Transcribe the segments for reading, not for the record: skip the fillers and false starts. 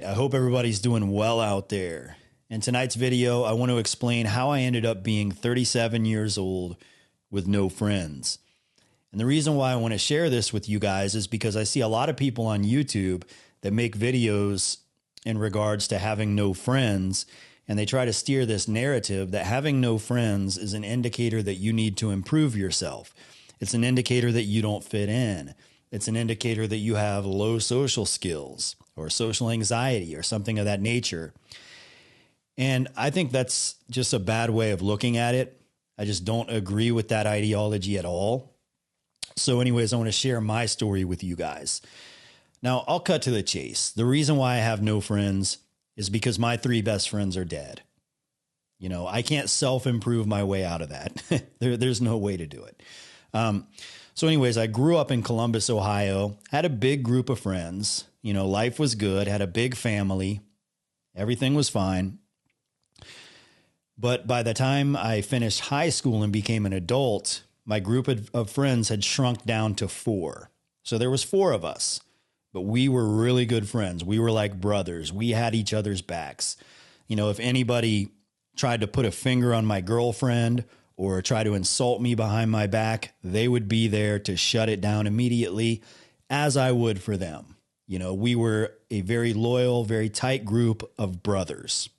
right. I hope everybody's doing well out there. In tonight's video, I want to explain how I ended up being 37 years old with no friends. And the reason why I want to share this with you guys is because I see a lot of people on YouTube that make videos in regards to having no friends, and they try to steer this narrative that having no friends is an indicator that you need to improve yourself. It's an indicator that you don't fit in. It's an indicator that you have low social skills or social anxiety or something of that nature. And I think that's just a bad way of looking at it. I just don't agree with that ideology at all. So anyways, I want to share my story with you guys. Now, I'll cut to the chase. The reason why I have no friends is because my 3 best friends are dead. You know, I can't self-improve my way out of that. There's no way to do it. So anyways, I grew up in Columbus, Ohio, had a big group of friends. You know, life was good, had a big family. Everything was fine. But by the time I finished high school and became an adult, my group of friends had shrunk down to 4. So there was 4 of us, but we were really good friends. We were like brothers. We had each other's backs. You know, if anybody tried to put a finger on my girlfriend or try to insult me behind my back, they would be there to shut it down immediately, as I would for them. You know, we were a very loyal, very tight group of brothers.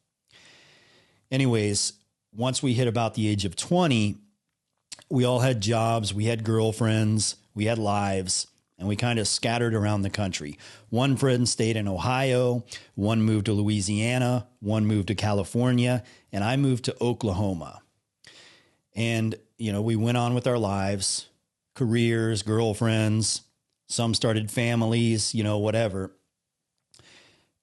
Anyways, once we hit about the age of 20, we all had jobs, we had girlfriends, we had lives, and we kind of scattered around the country. One friend stayed in Ohio, one moved to Louisiana, one moved to California, and I moved to Oklahoma. And, you know, we went on with our lives, careers, girlfriends, some started families, you know, whatever.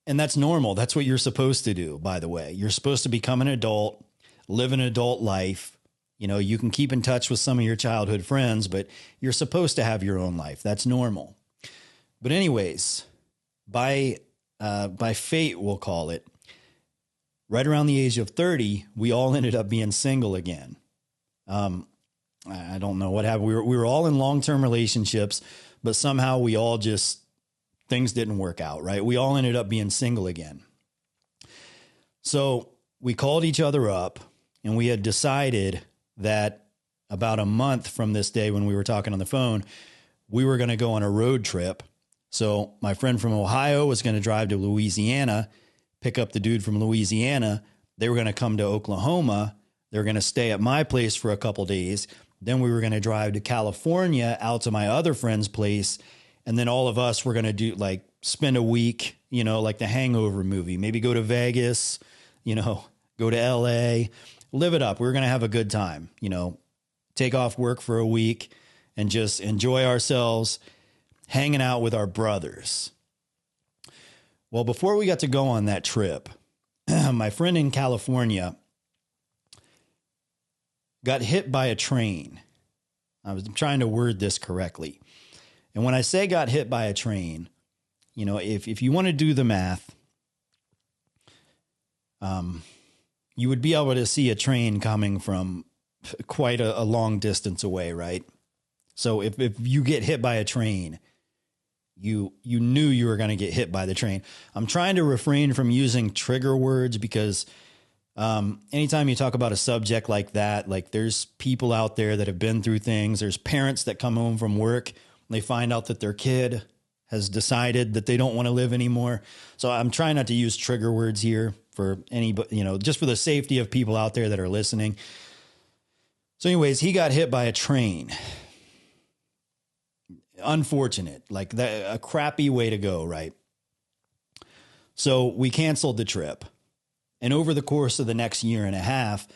And that's normal. That's what you're supposed to do, by the way. You're supposed to become an adult, live an adult life. You know, you can keep in touch with some of your childhood friends, but you're supposed to have your own life. That's normal. But anyways, by fate, we'll call it, right around the age of 30, we all ended up being single again. I don't know what happened. We were all in long-term relationships, but somehow we all just, things didn't work out, right? We all ended up being single again. So we called each other up and we had decided that about a month from this day when we were talking on the phone, we were going to go on a road trip. So my friend from Ohio was going to drive to Louisiana, pick up the dude from Louisiana. They were going to come to Oklahoma. They were going to stay at my place for a couple days. Then we were going to drive to California out to my other friend's place. And then all of us were going to do like spend a week, you know, like the Hangover movie, maybe go to Vegas, you know, go to LA, live it up. We were going to have a good time, you know, take off work for a week and just enjoy ourselves hanging out with our brothers. Well, before we got to go on that trip, my friend in California got hit by a train. I was trying to word this correctly. And when I say got hit by a train, you know, if you want to do the math, you would be able to see a train coming from quite a long distance away, right? So if you get hit by a train, you knew you were going to get hit by the train. I'm trying to refrain from using trigger words because anytime you talk about a subject like that, like there's people out there that have been through things. There's parents that come home from work. They find out that their kid has decided that they don't want to live anymore. So I'm trying not to use trigger words here for anybody, you know, just for the safety of people out there that are listening. So anyways, he got hit by a train. Unfortunate, like that, a crappy way to go, right? So we canceled the trip. And over the course of the next year and a half,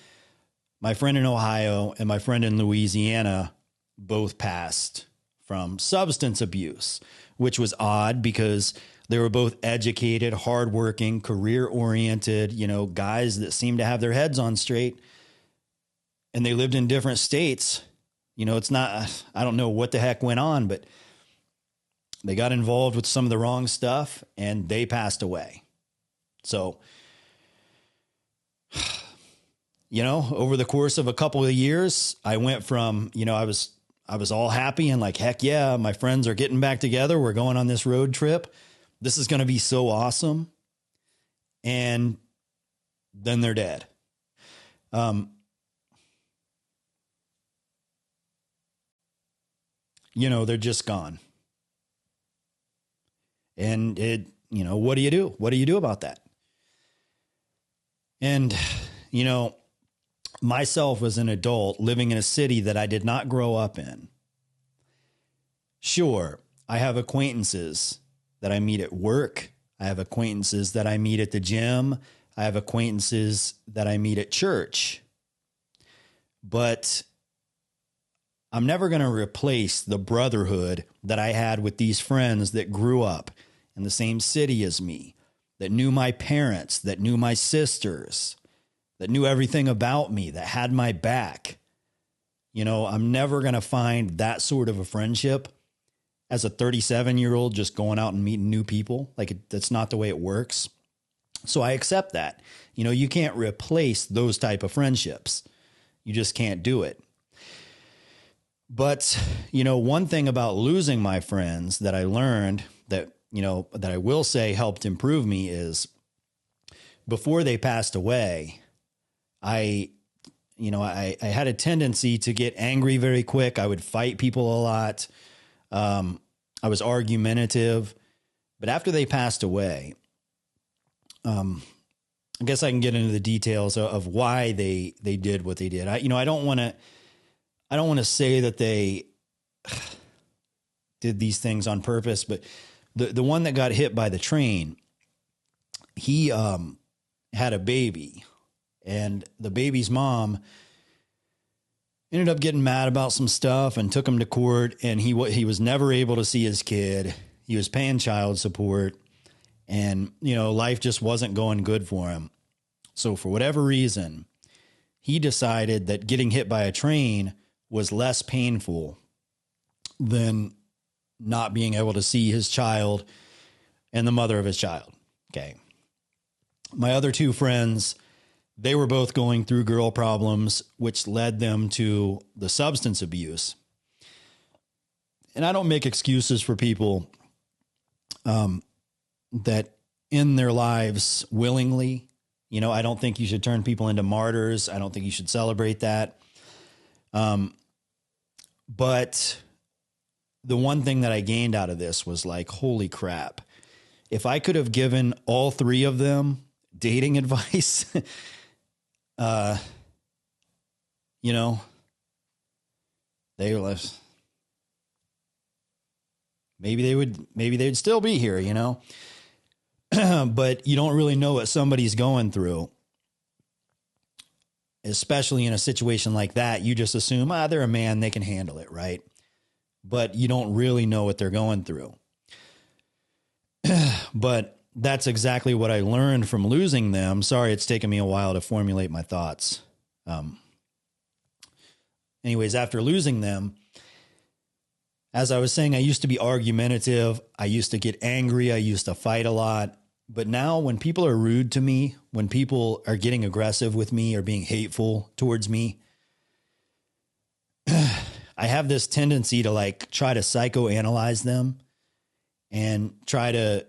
my friend in Ohio and my friend in Louisiana both passed from substance abuse, which was odd because they were both educated, hardworking, career-oriented, you know, guys that seemed to have their heads on straight, and they lived in different states. You know, it's not, I don't know what the heck went on, but they got involved with some of the wrong stuff and they passed away. So, you know, over the course of a couple of years, I went from, you know, I was all happy and like, heck yeah, my friends are getting back together. We're going on this road trip. This is going to be so awesome. and then they're dead. They're just gone. And what do you do? What do you do about that? And, myself as an adult living in a city that I did not grow up in. Sure, I have acquaintances that I meet at work. I have acquaintances that I meet at the gym. I have acquaintances that I meet at church. But I'm never going to replace the brotherhood that I had with these friends that grew up in the same city as me, that knew my parents, that knew my sisters, that knew everything about me, that had my back. I'm never going to find that sort of a friendship as a 37-year-old just going out and meeting new people. That's not the way it works. So I accept that. You can't replace those type of friendships. You just can't do it. But, one thing about losing my friends that I learned that I will say helped improve me is before they passed away, I had a tendency to get angry very quick. I would fight people a lot. I was argumentative, but after they passed away, I guess I can get into the details of why they did what they did. I don't want to say that they did these things on purpose, but the one that got hit by the train, he had a baby, and the baby's mom ended up getting mad about some stuff and took him to court, and he was never able to see his kid. He was paying child support, and life just wasn't going good for him. So for whatever reason, he decided that getting hit by a train was less painful than not being able to see his child and the mother of his child. Okay. My other two friends, they were both going through girl problems, which led them to the substance abuse. And I don't make excuses for people that end their lives willingly. I don't think you should turn people into martyrs. I don't think you should celebrate that. But the one thing that I gained out of this was like, holy crap. If I could have given all three of them dating advice, they left. Maybe they'd still be here, but you don't really know what somebody's going through, especially in a situation like that. You just assume, they're a man, they can handle it. Right. But you don't really know what they're going through. But that's exactly what I learned from losing them. Sorry, it's taken me a while to formulate my thoughts. Anyways, after losing them, as I was saying, I used to be argumentative. I used to get angry. I used to fight a lot. But now when people are rude to me, when people are getting aggressive with me or being hateful towards me, I have this tendency to try to psychoanalyze them and try to,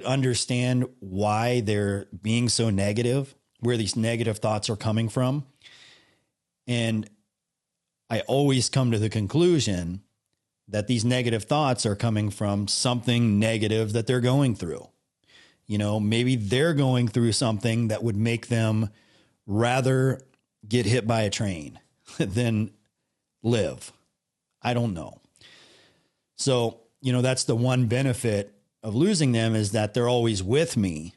understand why they're being so negative, where these negative thoughts are coming from. And I always come to the conclusion that these negative thoughts are coming from something negative that they're going through. Maybe they're going through something that would make them rather get hit by a train than live. I don't know. So, that's the one benefit of losing them, is that they're always with me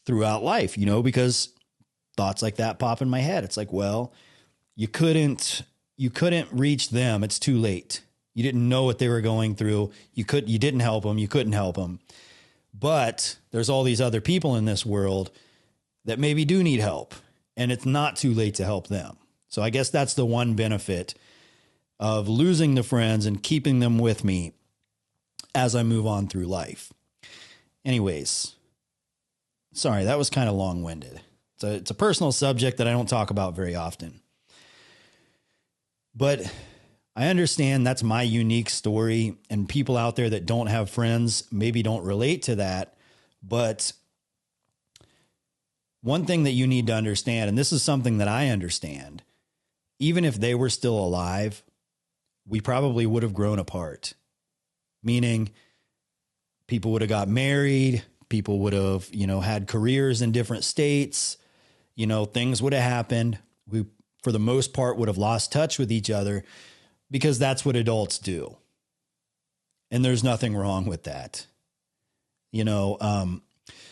throughout life, because thoughts like that pop in my head. It's like, well, you couldn't reach them. It's too late. You didn't know what they were going through. You didn't help them. You couldn't help them. But there's all these other people in this world that maybe do need help, and it's not too late to help them. So I guess that's the one benefit of losing the friends and keeping them with me as I move on through life. Anyways, sorry, that was kind of long-winded. It's a personal subject that I don't talk about very often. But I understand that's my unique story, and people out there that don't have friends maybe don't relate to that. But one thing that you need to understand, and this is something that I understand, even if they were still alive, we probably would have grown apart. Meaning people would have got married, people would have, had careers in different states, things would have happened. We, for the most part, would have lost touch with each other because that's what adults do. And there's nothing wrong with that.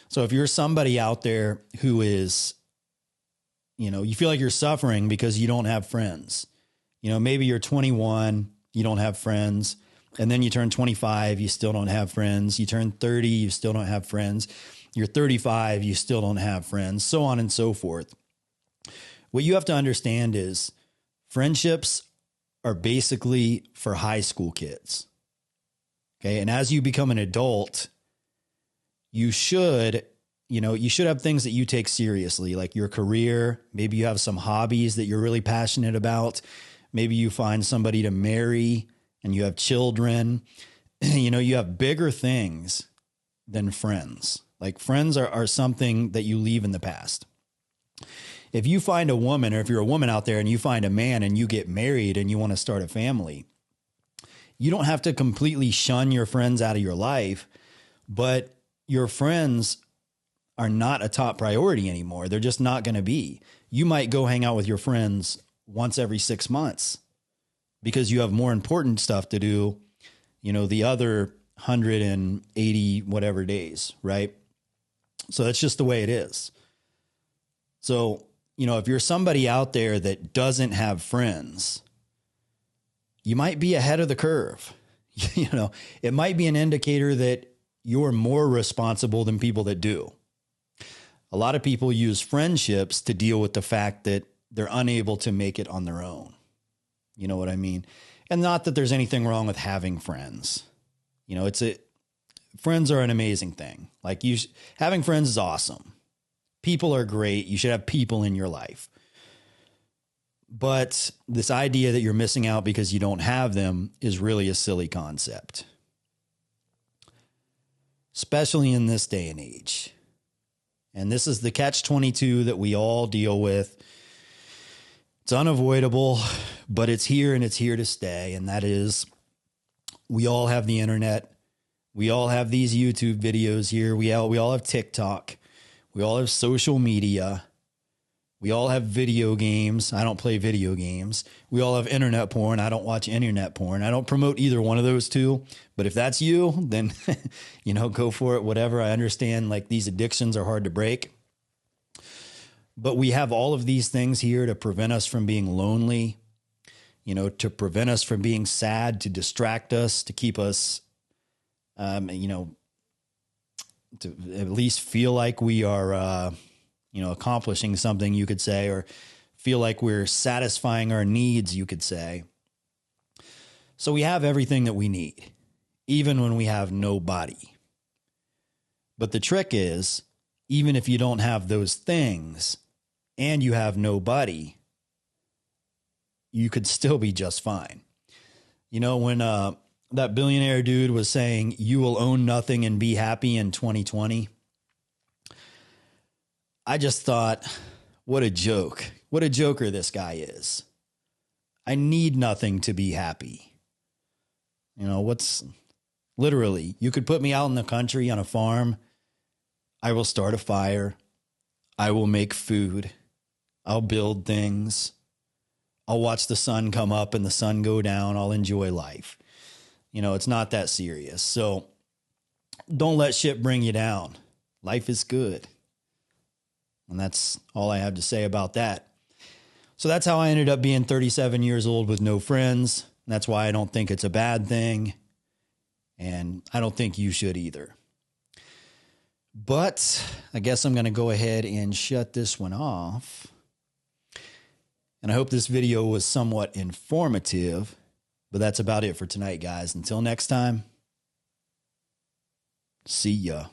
So if you're somebody out there who is, you feel like you're suffering because you don't have friends, maybe you're 21, you don't have friends. And then you turn 25, you still don't have friends. You turn 30, you still don't have friends. You're 35, you still don't have friends, so on and so forth. What you have to understand is friendships are basically for high school kids. Okay. And as you become an adult, you should have things that you take seriously, like your career. Maybe you have some hobbies that you're really passionate about. Maybe you find somebody to marry and you have children. You have bigger things than friends. Like friends are something that you leave in the past. If you find a woman, or if you're a woman out there and you find a man and you get married and you want to start a family, you don't have to completely shun your friends out of your life, but your friends are not a top priority anymore. They're just not going to be. You might go hang out with your friends once every 6 months because you have more important stuff to do, the other 180 whatever days, right? So that's just the way it is. So, if you're somebody out there that doesn't have friends, you might be ahead of the curve. It might be an indicator that you're more responsible than people that do. A lot of people use friendships to deal with the fact that they're unable to make it on their own. You know what I mean? And not that there's anything wrong with having friends. Friends are an amazing thing. Like having friends is awesome. People are great. You should have people in your life. But this idea that you're missing out because you don't have them is really a silly concept. Especially in this day and age. And this is the catch-22 that we all deal with. It's unavoidable, but it's here and it's here to stay. And that is, we all have the internet. We all have these YouTube videos here. We all have TikTok. We all have social media. We all have video games. I don't play video games. We all have internet porn. I don't watch internet porn. I don't promote either one of those two. But if that's you, then, go for it, whatever. I understand like these addictions are hard to break. But we have all of these things here to prevent us from being lonely, to prevent us from being sad, to distract us, to keep us, to at least feel like we are, accomplishing something, you could say, or feel like we're satisfying our needs, you could say. So we have everything that we need, even when we have nobody. But the trick is, even if you don't have those things and you have nobody, you could still be just fine. When that billionaire dude was saying, you will own nothing and be happy in 2020, I just thought, what a joke. What a joker this guy is. I need nothing to be happy. Literally, you could put me out in the country on a farm. I will start a fire. I will make food. I'll build things. I'll watch the sun come up and the sun go down. I'll enjoy life. It's not that serious. So don't let shit bring you down. Life is good. And that's all I have to say about that. So that's how I ended up being 37 years old with no friends. That's why I don't think it's a bad thing. And I don't think you should either. But I guess I'm going to go ahead and shut this one off. And I hope this video was somewhat informative. But that's about it for tonight, guys. Until next time, see ya.